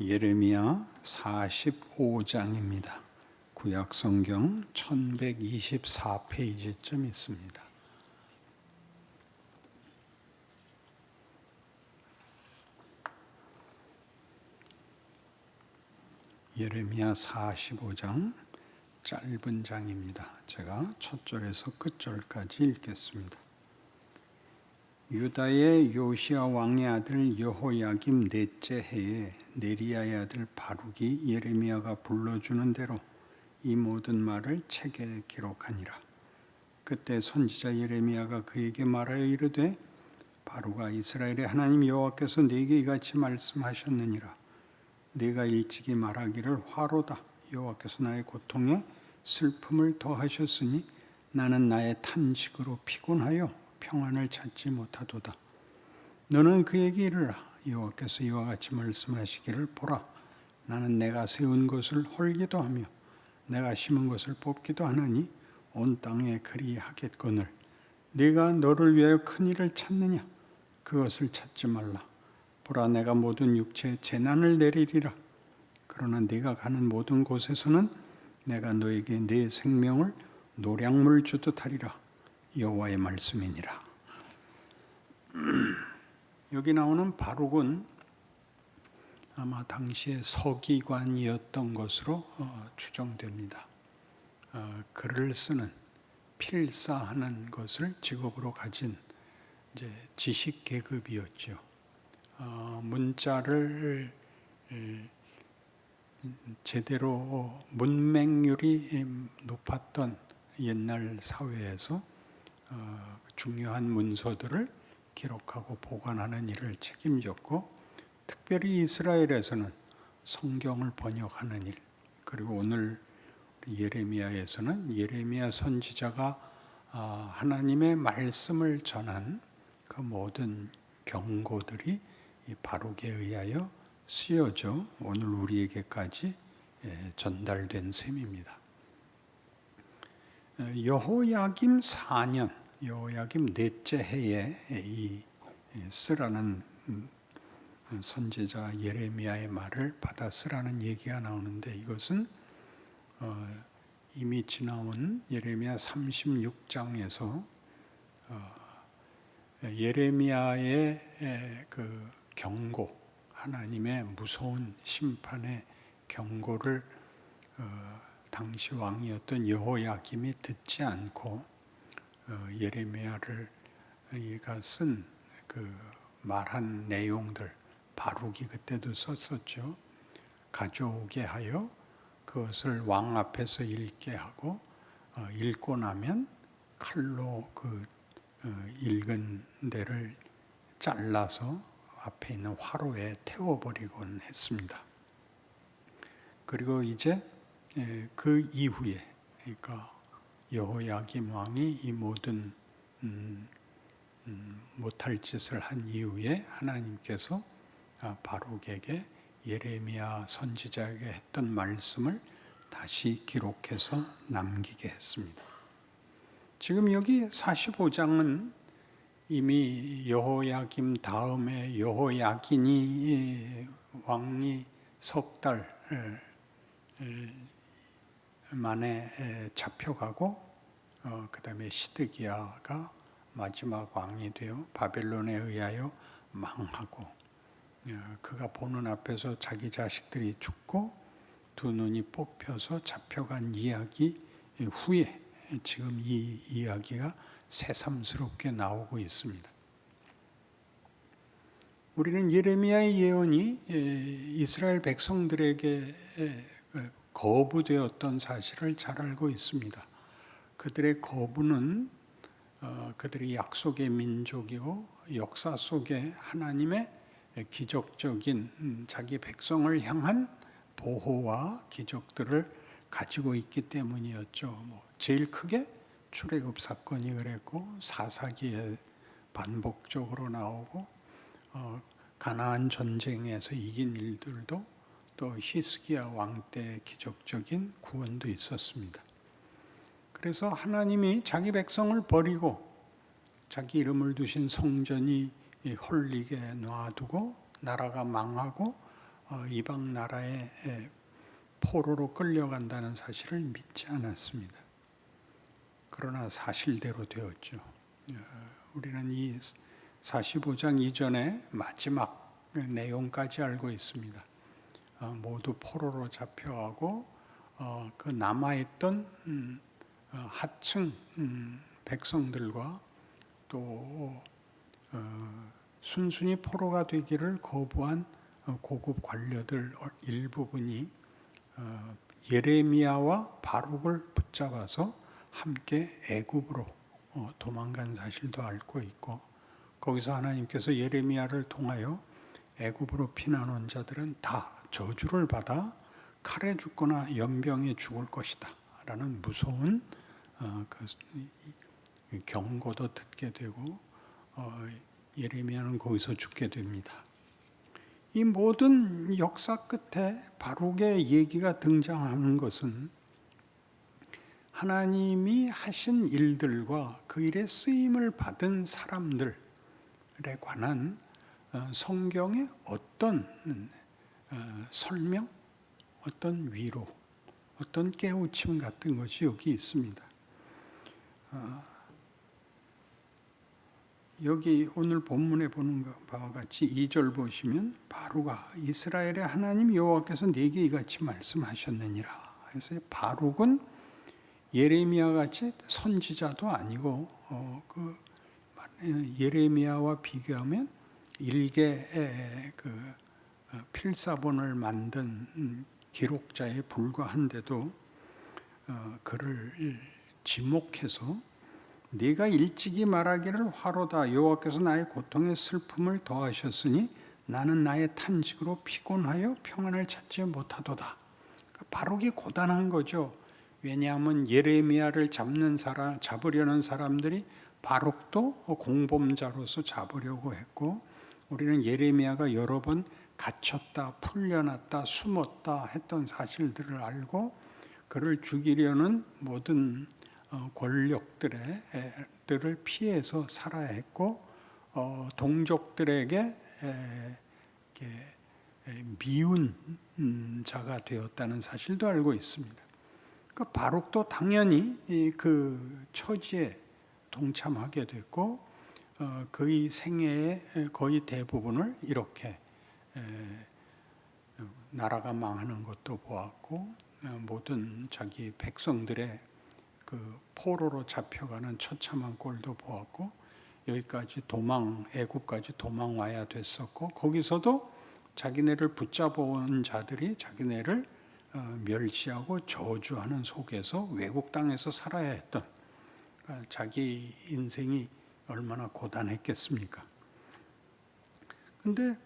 예레미야 45장입니다. 구약성경 1124페이지쯤 있습니다. 예레미야 45장 짧은 장입니다. 제가 첫 절에서 끝 절까지 읽겠습니다. 유다의 요시야 왕의 아들 여호야김 넷째 해에 네리야의 아들 바룩이 예레미야가 불러주는 대로 이 모든 말을 책에 기록하니라. 그때 선지자 예레미야가 그에게 말하여 이르되, 바룩아, 이스라엘의 하나님 여호와께서 네게 이같이 말씀하셨느니라. 네가 일찍이 말하기를 화로다. 여호와께서 나의 고통에 슬픔을 더하셨으니 나는 나의 탄식으로 피곤하여 평안을 찾지 못하도다. 너는 그에게 이르라. 여호와께서 이와 같이 말씀하시기를, 보라, 나는 내가 세운 것을 헐기도 하며 내가 심은 것을 뽑기도 하나니 온 땅에 그리하겠거늘 네가 너를 위하여 큰 일을 찾느냐? 그것을 찾지 말라. 보라, 내가 모든 육체에 재난을 내리리라. 그러나 네가 가는 모든 곳에서는 내가 너에게 네 생명을 노량물 주듯 하리라. 여호와의 말씀이니라. 여기 나오는 바룩은 아마 당시에 서기관이었던 것으로 추정됩니다. 글을 쓰는, 필사하는 것을 직업으로 가진 이제 지식 계급이었죠. 문자를 제대로 문맹률이 높았던 옛날 사회에서 중요한 문서들을 기록하고 보관하는 일을 책임졌고, 특별히 이스라엘에서는 성경을 번역하는 일, 그리고 오늘 예레미야에서는 예레미야 선지자가 하나님의 말씀을 전한 그 모든 경고들이 이 바룩에 의하여 쓰여져 오늘 우리에게까지 전달된 셈입니다. 여호야김 4년, 여호야김 넷째 해에 이 쓰라는 선지자 예레미야의 말을 받아 쓰라는 얘기가 나오는데, 이것은 이미 지나온 예레미야 36장에서 예레미야의 그 경고, 하나님의 무서운 심판의 경고를 당시 왕이었던 여호야김이 듣지 않고 예레미야를 쓴 그 말한 내용들, 바룩이 그때도 썼었죠. 가져오게 하여 그것을 왕 앞에서 읽게 하고, 읽고 나면 칼로 그 읽은 데를 잘라서 앞에 있는 화로에 태워버리곤 했습니다. 그리고 이제 그 이후에, 그러니까 여호야김 왕이 이 모든 못할 짓을 한 이후에 하나님께서 바룩에게 예레미야 선지자에게 했던 말씀을 다시 기록해서 남기게 했습니다. 지금 여기 45장은 이미 여호야김 다음에 여호야긴이 왕이 석 달 만에 잡혀가고, 그 다음에 시드기야가 마지막 왕이 되어 바벨론에 의하여 망하고, 그가 보는 앞에서 자기 자식들이 죽고 두 눈이 뽑혀서 잡혀간 이야기 후에 지금 이 이야기가 새삼스럽게 나오고 있습니다. 우리는 예레미야의 예언이 이스라엘 백성들에게 거부되었던 사실을 잘 알고 있습니다. 그들의 거부는 그들이 약속의 민족이고 역사 속에 하나님의 기적적인 자기 백성을 향한 보호와 기적들을 가지고 있기 때문이었죠. 제일 크게 출애굽 사건이 그랬고, 사사기에 반복적으로 나오고, 가나안 전쟁에서 이긴 일들도, 또 히스기야 왕 때 기적적인 구원도 있었습니다. 그래서 하나님이 자기 백성을 버리고 자기 이름을 두신 성전이 홀리게 놔두고 나라가 망하고 이방 나라에 포로로 끌려간다는 사실을 믿지 않았습니다. 그러나 사실대로 되었죠. 우리는 이 45장 이전에 마지막 내용까지 알고 있습니다. 모두 포로로 잡혀가고 그 남아있던 하층 백성들과 또 순순히 포로가 되기를 거부한 고급 관료들 일부분이 예레미야와 바룩을 붙잡아서 함께 애굽으로 도망간 사실도 알고 있고, 거기서 하나님께서 예레미야를 통하여 애굽으로 피난 온 자들은 다 저주를 받아 칼에 죽거나 연병에 죽을 것이다 라는 무서운 경고도 듣게 되고 예레미야는 거기서 죽게 됩니다. 이 모든 역사 끝에 바룩의 얘기가 등장하는 것은 하나님이 하신 일들과 그 일에 쓰임을 받은 사람들에 관한 성경의 어떤 설명, 어떤 위로, 어떤 깨우침 같은 것이 여기 있습니다. 여기 오늘 본문에 보는 바와 같이 2절 보시면 바룩아 이스라엘의 하나님 여호와께서 네게 이같이 말씀하셨느니라. 그래서 바룩은 예레미야 같이 선지자도 아니고 그 예레미야와 비교하면 일개 필사본을 만든 기록자에 불과한데도 그를 지목해서 네가 일찍이 말하기를 화로다 여호와께서 나의 고통에 슬픔을 더하셨으니 나는 나의 탄식으로 피곤하여 평안을 찾지 못하도다. 바룩이 고단한 거죠. 왜냐하면 예레미야를 잡으려는 사람들이 바룩도 공범자로서 잡으려고 했고, 우리는 예레미야가 여러 번 갇혔다, 풀려났다, 숨었다 했던 사실들을 알고 그를 죽이려는 모든 권력들을 피해서 살아야 했고, 동족들에게 미운 자가 되었다는 사실도 알고 있습니다. 그러니까 바룩도 당연히 그 처지에 동참하게 됐고 그의 생애의 거의 대부분을 이렇게 나라가 망하는 것도 보았고 모든 자기 백성들의 그 포로로 잡혀가는 처참한 꼴도 보았고 여기까지 애굽까지 도망와야 됐었고 거기서도 자기네를 붙잡아온 자들이 자기네를 멸시하고 저주하는 속에서 외국 땅에서 살아야 했던 그러니까 자기 인생이 얼마나 고단했겠습니까? 근데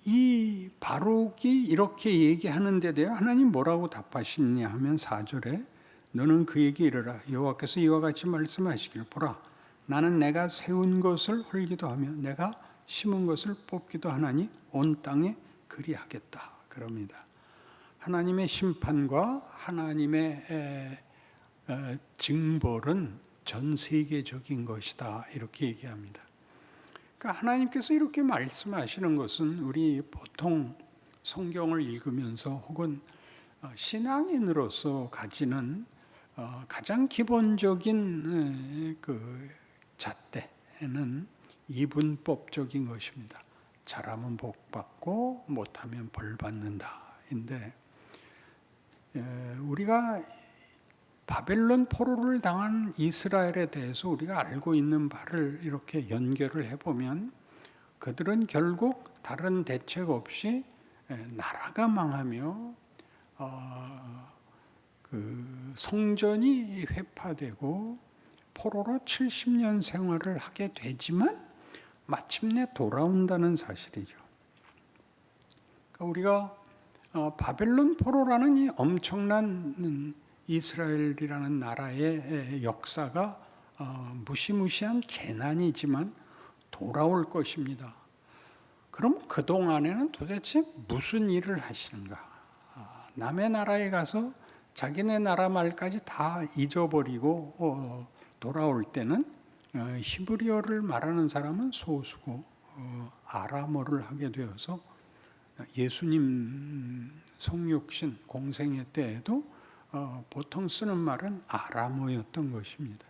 이 바룩이 이렇게 얘기하는 데 대해 하나님 뭐라고 답하시느냐 하면 4절에 너는 그에게 이르라 여호와께서 이와 같이 말씀하시길 보라 나는 내가 세운 것을 헐기도 하며 내가 심은 것을 뽑기도 하나니 온 땅에 그리하겠다 그럽니다. 하나님의 심판과 하나님의 징벌은 전 세계적인 것이다 이렇게 얘기합니다. 그러니까 하나님께서 이렇게 말씀하시는 것은 우리 보통 성경을 읽으면서 혹은 신앙인으로서 가지는 가장 기본적인 그 잣대는 이분법적인 것입니다. 잘하면 복 받고 못하면 벌 받는다. 인데 우리가 바벨론 포로를 당한 이스라엘에 대해서 우리가 알고 있는 바를 이렇게 연결을 해보면 그들은 결국 다른 대책 없이 나라가 망하며 그 성전이 회파되고 포로로 70년 생활을 하게 되지만 마침내 돌아온다는 사실이죠. 그러니까 우리가 바벨론 포로라는 이 엄청난 이스라엘이라는 나라의 역사가 무시무시한 재난이지만 돌아올 것입니다. 그럼 그동안에는 도대체 무슨 일을 하시는가? 남의 나라에 가서 자기네 나라 말까지 다 잊어버리고 돌아올 때는 히브리어를 말하는 사람은 소수고 아람어를 하게 되어서 예수님 성육신 공생애 때에도 보통 쓰는 말은 아람어였던 것입니다.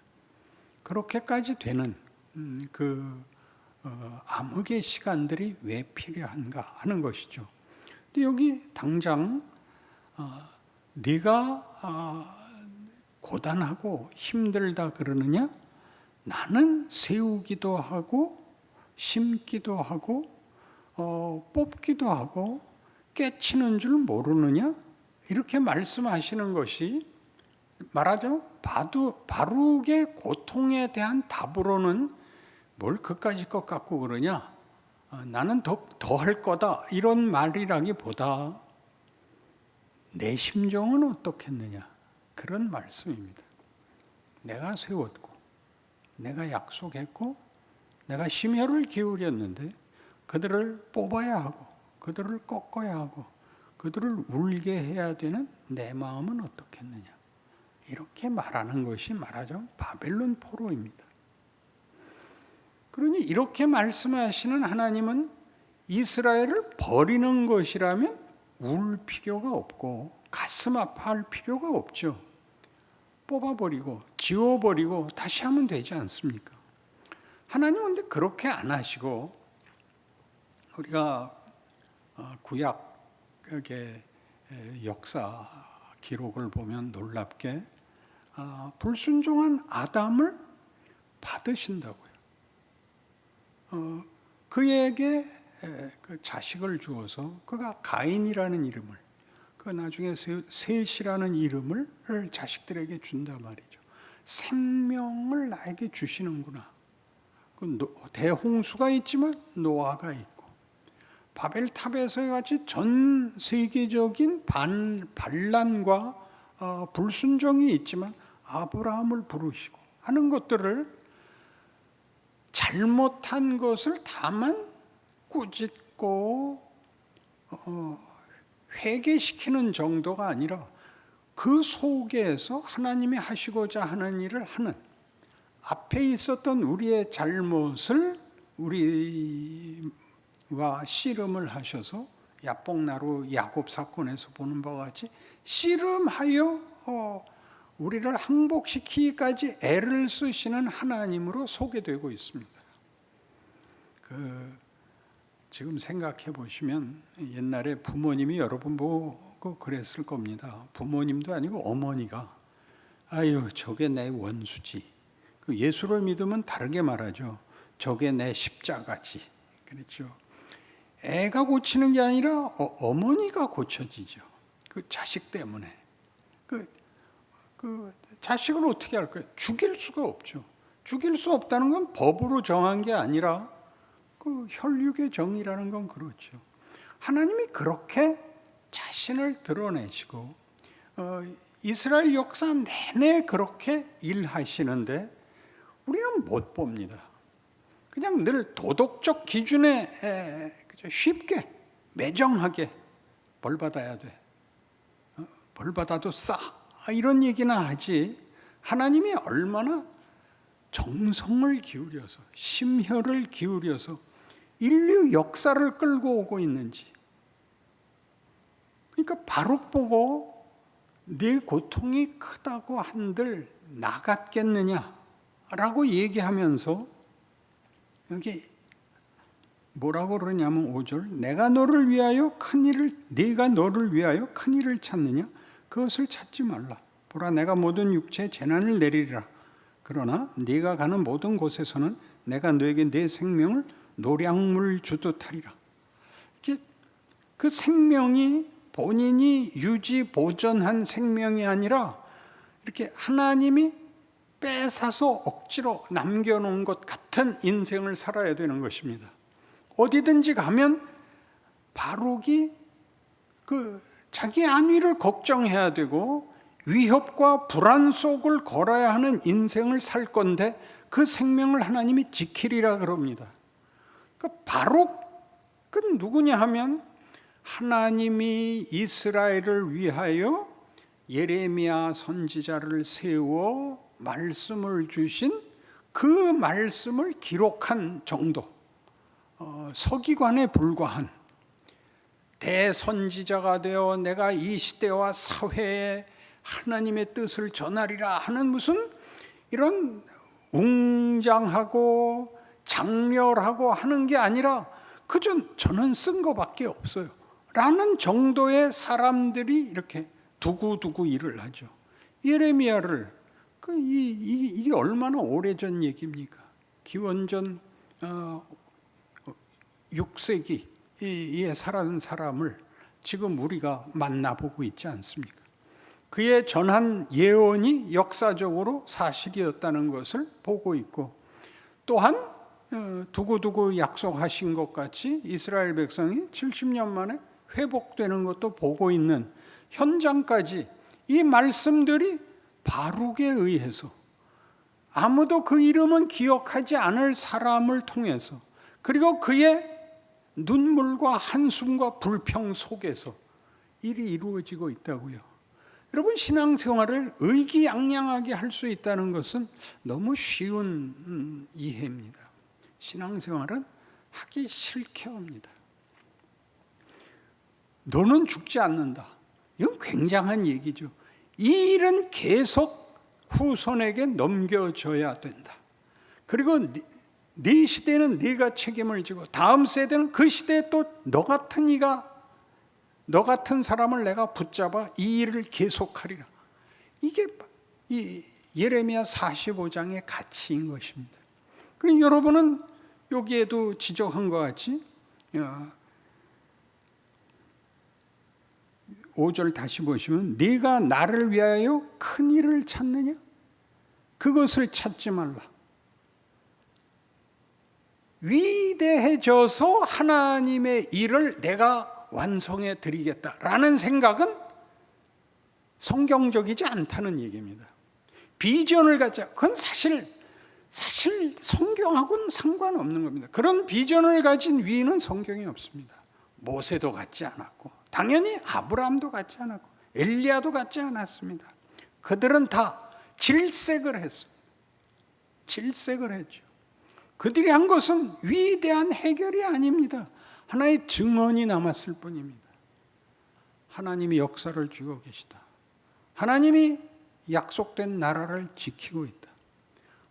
그렇게까지 되는 암흑의 시간들이 왜 필요한가 하는 것이죠. 근데 여기 당장 네가 고단하고 힘들다 그러느냐? 나는 세우기도 하고 심기도 하고 뽑기도 하고 깨치는 줄 모르느냐? 이렇게 말씀하시는 것이 말하자면 바룩의 고통에 대한 답으로는 뭘 그까짓 것 같고 그러냐? 나는 더 할 거다 이런 말이라기보다 내 심정은 어떻겠느냐? 그런 말씀입니다. 내가 세웠고 내가 약속했고 내가 심혈을 기울였는데 그들을 뽑아야 하고 그들을 꺾어야 하고 그들을 울게 해야 되는 내 마음은 어떻겠느냐? 이렇게 말하는 것이 말하자면 바벨론 포로입니다. 그러니 이렇게 말씀하시는 하나님은 이스라엘을 버리는 것이라면 울 필요가 없고 가슴 아파할 필요가 없죠. 뽑아버리고 지워버리고 다시 하면 되지 않습니까? 하나님은 근데 그렇게 안 하시고 우리가 구약의 역사 기록을 보면 놀랍게 불순종한 아담을 받으신다고요. 그에게 그 자식을 주어서 그가 가인이라는 이름을 그 나중에 셋이라는 이름을 자식들에게 준단 말이죠. 생명을 나에게 주시는구나. 대홍수가 있지만 노아가 있고 바벨탑에서 같이 전 세계적인 반란과 불순종이 있지만 아브라함을 부르시고 하는 것들을 잘못한 것을 다만 꾸짖고 회개시키는 정도가 아니라 그 속에서 하나님이 하시고자 하는 일을 하는 앞에 있었던 우리의 잘못을 우리와 씨름을 하셔서 야복나루 야곱 사건에서 보는 바와 같이 씨름하여 우리를 항복시키기까지 애를 쓰시는 하나님으로 소개되고 있습니다. 지금 생각해 보시면 옛날에 부모님이 여러분 보고 그랬을 겁니다. 부모님도 아니고 어머니가 아유 저게 내 원수지. 예수를 믿으면 다르게 말하죠. 저게 내 십자가지. 그렇죠. 애가 고치는 게 아니라 어머니가 고쳐지죠. 그 자식 때문에. 그 자식을 어떻게 할까요? 죽일 수가 없죠. 죽일 수 없다는 건 법으로 정한 게 아니라 그 혈육의 정의라는 건 그렇죠. 하나님이 그렇게 자신을 드러내시고 이스라엘 역사 내내 그렇게 일하시는데 우리는 못 봅니다. 그냥 늘 도덕적 기준에 쉽게 매정하게 벌 받아야 돼. 벌 받아도 싸. 이런 얘기나 하지 하나님이 얼마나 정성을 기울여서 심혈을 기울여서 인류 역사를 끌고 오고 있는지. 그러니까 바룩 보고 네 고통이 크다고 한들 나갔겠느냐라고 얘기하면서 여기 뭐라고 그러냐면 5절 내가 너를 위하여 네가 너를 위하여 큰 일을 찾느냐 그것을 찾지 말라. 보라 내가 모든 육체에 재난을 내리리라. 그러나 네가 가는 모든 곳에서는 내가 너에게 내 생명을 노량물 주듯 하리라. 그 생명이 본인이 유지 보존한 생명이 아니라 이렇게 하나님이 뺏어서 억지로 남겨놓은 것 같은 인생을 살아야 되는 것입니다. 어디든지 가면 바룩이 자기 안위를 걱정해야 되고 위협과 불안 속을 걸어야 하는 인생을 살 건데 그 생명을 하나님이 지키리라 그럽니다. 바룩은 누구냐 하면 하나님이 이스라엘을 위하여 예레미야 선지자를 세워 말씀을 주신 그 말씀을 기록한 정도, 서기관에 불과한 대선지자가 되어 내가 이 시대와 사회에 하나님의 뜻을 전하리라 하는 무슨 이런 웅장하고 장렬하고 하는 게 아니라 그저 저는 쓴 거밖에 없어요 라는 정도의 사람들이 이렇게 두고두고 일을 하죠. 예레미야를 이게 얼마나 오래전 얘기입니까? 기원전 6세기에 살아는 사람을 지금 우리가 만나보고 있지 않습니까? 그의 전한 예언이 역사적으로 사실이었다는 것을 보고 있고, 또한 두고두고 약속하신 것 같이 이스라엘 백성이 70년 만에 회복되는 것도 보고 있는 현장까지 이 말씀들이 바룩에 의해서 아무도 그 이름은 기억하지 않을 사람을 통해서, 그리고 그의 눈물과 한숨과 불평 속에서 일이 이루어지고 있다고요. 여러분, 신앙생활을 의기양양하게 할 수 있다는 것은 너무 쉬운 이해입니다. 신앙생활은 하기 싫게 합니다. 너는 죽지 않는다. 이건 굉장한 얘기죠. 이 일은 계속 후손에게 넘겨줘야 된다. 그리고 네 시대는 네가 책임을 지고 다음 세대는 그 시대에 또 너 같은 사람을 내가 붙잡아 이 일을 계속하리라. 이게 이 예레미야 45장의 가치인 것입니다. 그럼 여러분은 여기에도 지적한 것 같이 5절 다시 보시면, 네가 나를 위하여 큰 일을 찾느냐? 그것을 찾지 말라. 위대해져서 하나님의 일을 내가 완성해 드리겠다라는 생각은 성경적이지 않다는 얘기입니다. 비전을 갖자. 그건 사실 성경하고는 상관없는 겁니다. 그런 비전을 가진 위인은 성경에 없습니다. 모세도 갖지 않았고, 당연히 아브라함도 갖지 않았고, 엘리야도 갖지 않았습니다. 그들은 다 질색을 했습니다. 질색을 했죠. 그들이 한 것은 위대한 해결이 아닙니다. 하나의 증언이 남았을 뿐입니다. 하나님이 역사를 쥐고 계시다. 하나님이 약속된 나라를 지키고 있다.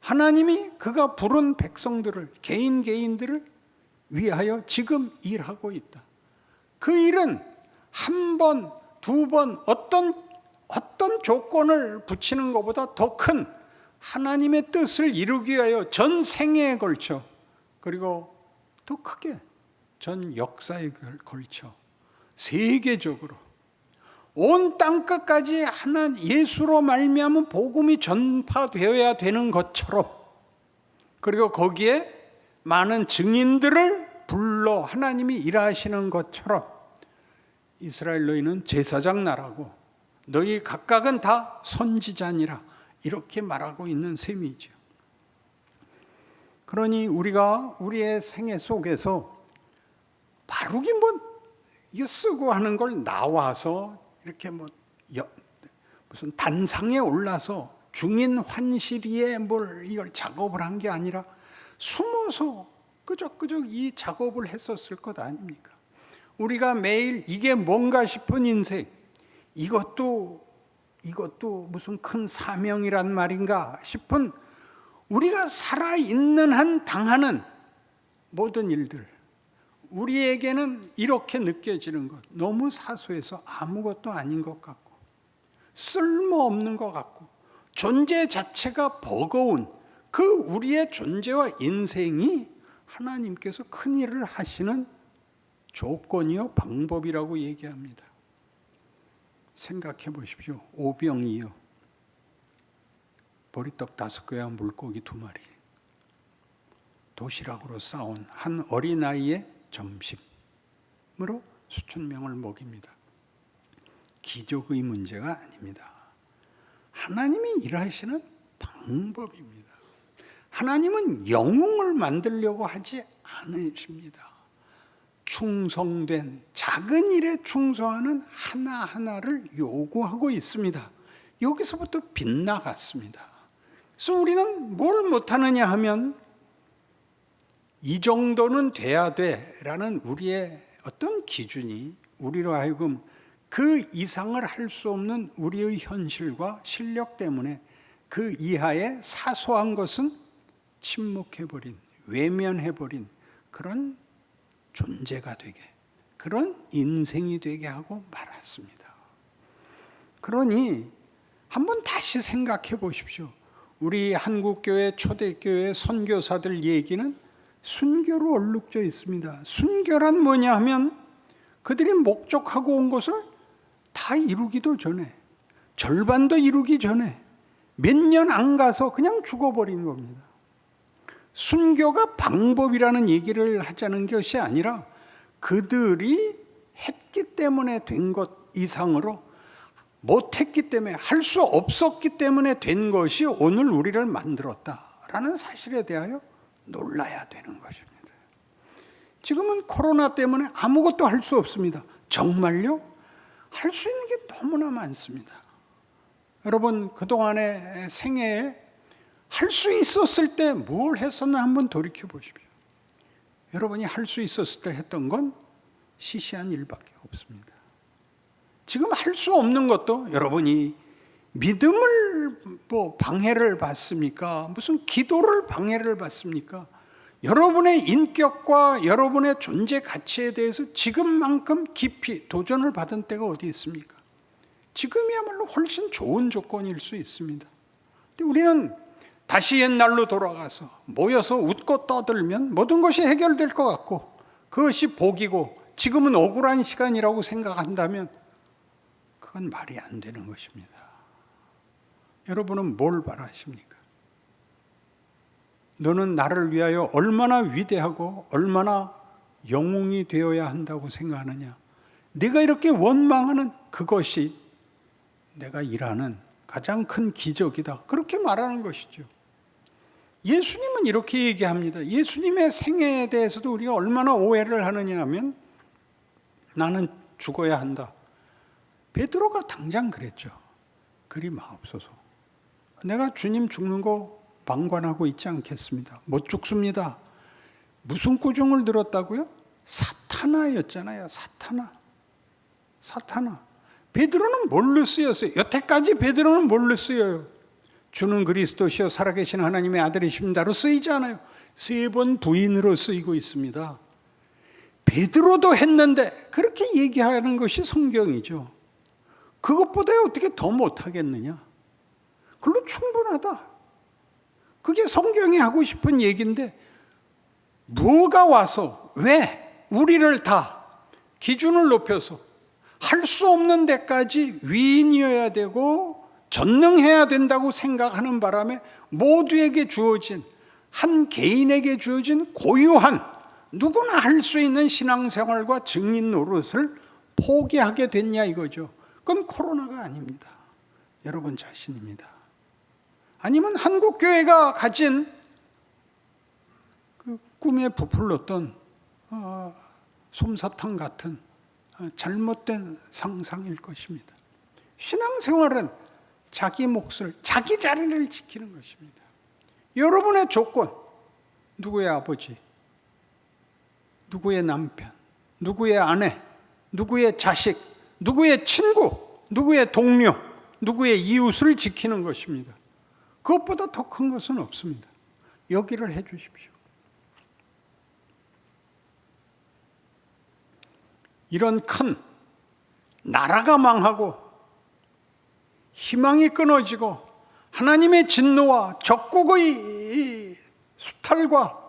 하나님이 그가 부른 백성들을, 개인들을 위하여 지금 일하고 있다. 그 일은 한 번, 두 번 어떤 조건을 붙이는 것보다 더 큰 하나님의 뜻을 이루기 위하여 전 생애에 걸쳐, 그리고 더 크게 전 역사에 걸쳐 세계적으로 온 땅끝까지 예수로 말미암은 복음이 전파되어야 되는 것처럼, 그리고 거기에 많은 증인들을 불러 하나님이 일하시는 것처럼, 이스라엘 너희는 제사장 나라고 너희 각각은 다 선지자니라, 이렇게 말하고 있는 셈이죠. 그러니 우리가 우리의 생애 속에서 바룩이 이거 쓰고 하는 걸 나와서 이렇게 무슨 단상에 올라서 중인 환시리에 이걸 작업을 한 게 아니라 숨어서 끄적끄적 이 작업을 했었을 것 아닙니까? 우리가 매일 이게 뭔가 싶은 인생, 이것도 무슨 큰 사명이란 말인가 싶은, 우리가 살아있는 한 당하는 모든 일들, 우리에게는 이렇게 느껴지는 것, 너무 사소해서 아무것도 아닌 것 같고, 쓸모없는 것 같고, 존재 자체가 버거운 그 우리의 존재와 인생이 하나님께서 큰 일을 하시는 조건이요 방법이라고 얘기합니다. 생각해 보십시오. 오병이어, 보리떡 5개와 물고기 2마리, 도시락으로 싸온 한 어린아이의 점심으로 수천 명을 먹입니다. 기적의 문제가 아닙니다. 하나님이 일하시는 방법입니다. 하나님은 영웅을 만들려고 하지 않으십니다. 충성된 작은 일에 충성하는 하나하나를 요구하고 있습니다. 여기서부터 빗나갔습니다. 그래서 우리는 뭘 못하느냐 하면, 이 정도는 돼야 돼 라는 우리의 어떤 기준이 우리로 하여금 그 이상을 할 수 없는 우리의 현실과 실력 때문에 그 이하의 사소한 것은 침묵해버린, 외면해버린 그런 존재가 되게, 그런 인생이 되게 하고 말았습니다. 그러니 한번 다시 생각해 보십시오. 우리 한국교회 초대교회 선교사들 얘기는 순교로 얼룩져 있습니다. 순교란 뭐냐 하면 그들이 목적하고 온 것을 다 이루기도 전에, 절반도 이루기 전에 몇 년 안 가서 그냥 죽어버린 겁니다. 순교가 방법이라는 얘기를 하자는 것이 아니라 그들이 했기 때문에 된 것 이상으로 못했기 때문에, 할 수 없었기 때문에 된 것이 오늘 우리를 만들었다라는 사실에 대하여 놀라야 되는 것입니다. 지금은 코로나 때문에 아무것도 할 수 없습니다. 정말요? 할 수 있는 게 너무나 많습니다. 여러분, 그동안의 생애에 할 수 있었을 때 뭘 했었나 한번 돌이켜 보십시오. 여러분이 할 수 있었을 때 했던 건 시시한 일밖에 없습니다. 지금 할 수 없는 것도 여러분이 믿음을 방해를 받습니까? 무슨 기도를 방해를 받습니까? 여러분의 인격과 여러분의 존재 가치에 대해서 지금만큼 깊이 도전을 받은 때가 어디 있습니까? 지금이야말로 훨씬 좋은 조건일 수 있습니다. 근데 우리는 다시 옛날로 돌아가서 모여서 웃고 떠들면 모든 것이 해결될 것 같고 그것이 복이고 지금은 억울한 시간이라고 생각한다면 그건 말이 안 되는 것입니다. 여러분은 뭘 바라십니까? 너는 나를 위하여 얼마나 위대하고 얼마나 영웅이 되어야 한다고 생각하느냐? 내가 이렇게 원망하는 그것이 내가 일하는 가장 큰 기적이다. 그렇게 말하는 것이죠. 예수님은 이렇게 얘기합니다. 예수님의 생애에 대해서도 우리가 얼마나 오해를 하느냐 하면 나는 죽어야 한다. 베드로가 당장 그랬죠. 그리 마옵소서. 내가 주님 죽는 거 방관하고 있지 않겠습니다. 못 죽습니다. 무슨 꾸중을 들었다고요? 사타나였잖아요. 사타나. 베드로는 뭘로 쓰였어요? 여태까지 베드로는 뭘로 쓰여요? 주는 그리스도시요 살아계신 하나님의 아들이십니다로 쓰이지 않아요. 3번 부인으로 쓰이고 있습니다. 베드로도 했는데 그렇게 얘기하는 것이 성경이죠. 그것보다 어떻게 더 못하겠느냐? 그걸로 충분하다. 그게 성경이 하고 싶은 얘기인데 뭐가 와서 왜 우리를 다 기준을 높여서 할 수 없는 데까지 위인이어야 되고 전능해야 된다고 생각하는 바람에 모두에게 주어진, 한 개인에게 주어진 고유한 누구나 할 수 있는 신앙생활과 증인 노릇을 포기하게 됐냐 이거죠. 그건 코로나가 아닙니다. 여러분 자신입니다. 아니면 한국교회가 가진 그 꿈에 부풀렀던 솜사탕 같은 잘못된 상상일 것입니다. 신앙생활은 자기 몫을, 자기 자리를 지키는 것입니다. 여러분의 조건, 누구의 아버지, 누구의 남편, 누구의 아내, 누구의 자식, 누구의 친구, 누구의 동료, 누구의 이웃을 지키는 것입니다. 그것보다 더 큰 것은 없습니다. 여기를 해 주십시오. 이런 큰 나라가 망하고 희망이 끊어지고 하나님의 진노와 적국의 수탈과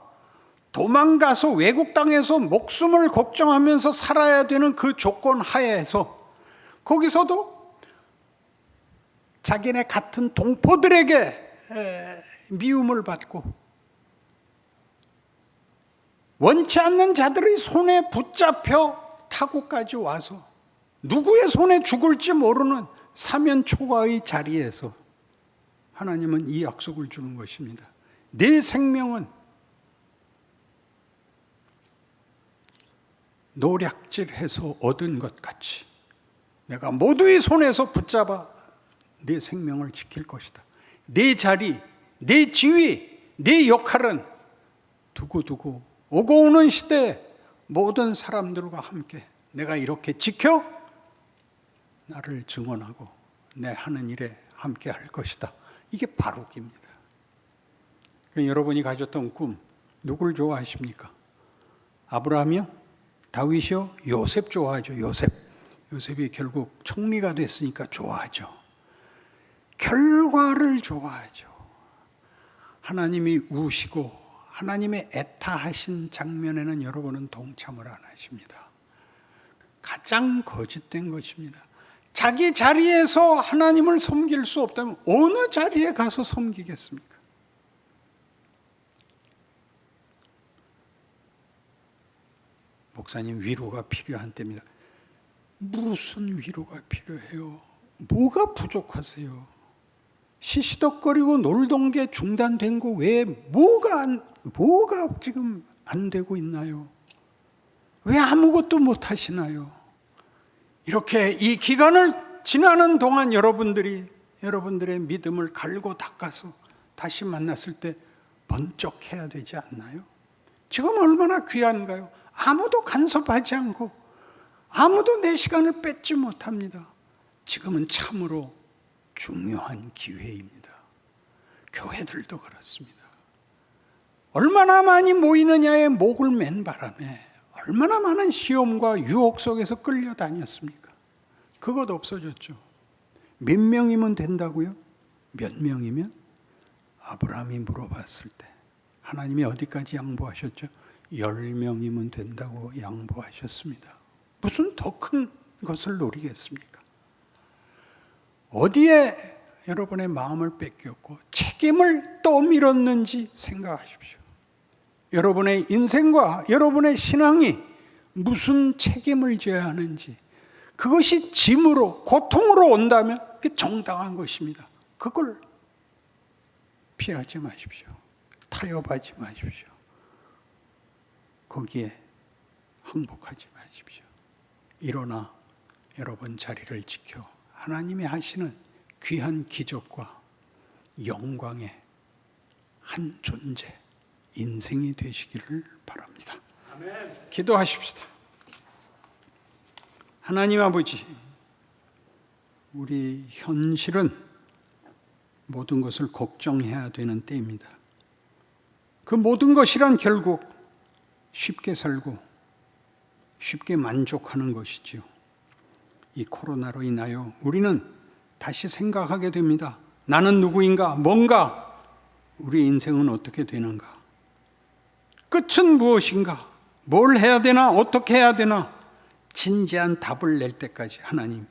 도망가서 외국 땅에서 목숨을 걱정하면서 살아야 되는 그 조건 하에서 거기서도 자기네 같은 동포들에게 미움을 받고 원치 않는 자들의 손에 붙잡혀 타국까지 와서 누구의 손에 죽을지 모르는 사면초가의 자리에서 하나님은 이 약속을 주는 것입니다. 내 생명은 노략질해서 얻은 것 같이 내가 모두의 손에서 붙잡아 내 생명을 지킬 것이다. 내 자리, 내 지위, 내 역할은 두고두고 오고 오는 시대에 모든 사람들과 함께 내가 이렇게 지켜 나를 증언하고 내 하는 일에 함께 할 것이다. 이게 바룩입니다. 여러분이 가졌던 꿈, 누굴 좋아하십니까? 아브라함이요? 다윗이요? 요셉 좋아하죠. 요셉이 결국 총리가 됐으니까 좋아하죠. 결과를 좋아하죠. 하나님이 우시고 하나님의 애타하신 장면에는 여러분은 동참을 안 하십니다. 가장 거짓된 것입니다. 자기 자리에서 하나님을 섬길 수 없다면 어느 자리에 가서 섬기겠습니까? 목사님, 위로가 필요한 때입니다. 무슨 위로가 필요해요? 뭐가 부족하세요? 시시덕거리고 놀던 게 중단된 거 외에 뭐가 지금 안 되고 있나요? 왜 아무것도 못 하시나요? 이렇게 이 기간을 지나는 동안 여러분들의 믿음을 갈고 닦아서 다시 만났을 때 번쩍해야 되지 않나요? 지금 얼마나 귀한가요? 아무도 간섭하지 않고 아무도 내 시간을 뺏지 못합니다. 지금은 참으로 중요한 기회입니다. 교회들도 그렇습니다. 얼마나 많이 모이느냐에 목을 맨 바람에 얼마나 많은 시험과 유혹 속에서 끌려다녔습니까? 그것 없어졌죠. 몇 명이면 된다고요? 몇 명이면? 아브라함이 물어봤을 때 하나님이 어디까지 양보하셨죠? 10명이면 된다고 양보하셨습니다. 무슨 더 큰 것을 노리겠습니까? 어디에 여러분의 마음을 뺏겼고 책임을 떠밀었는지 생각하십시오. 여러분의 인생과 여러분의 신앙이 무슨 책임을 져야 하는지, 그것이 짐으로 고통으로 온다면 그게 정당한 것입니다. 그걸 피하지 마십시오. 타협하지 마십시오. 거기에 항복하지 마십시오. 일어나 여러분 자리를 지켜 하나님이 하시는 귀한 기적과 영광의 한 존재, 인생이 되시기를 바랍니다. 아멘. 기도하십시다. 하나님 아버지, 우리 현실은 모든 것을 걱정해야 되는 때입니다. 그 모든 것이란 결국 쉽게 살고 쉽게 만족하는 것이지요. 이 코로나로 인하여 우리는 다시 생각하게 됩니다. 나는 누구인가? 뭔가? 우리 인생은 어떻게 되는가? 끝은 무엇인가? 뭘 해야 되나? 어떻게 해야 되나? 진지한 답을 낼 때까지 하나님,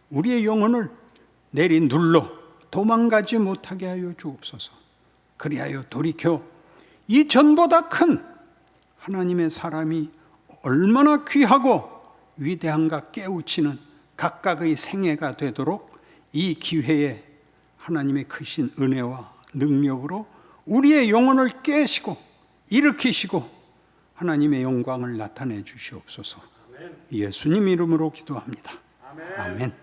우리의 영혼을 내리 눌러 도망가지 못하게 하여 주옵소서. 그리하여 돌이켜 이 전보다 큰 하나님의 사람이 얼마나 귀하고 위대한가 깨우치는 각각의 생애가 되도록 이 기회에 하나님의 크신 은혜와 능력으로 우리의 영혼을 깨시고 일으키시고 하나님의 영광을 나타내 주시옵소서. 예수님 이름으로 기도합니다. 아멘.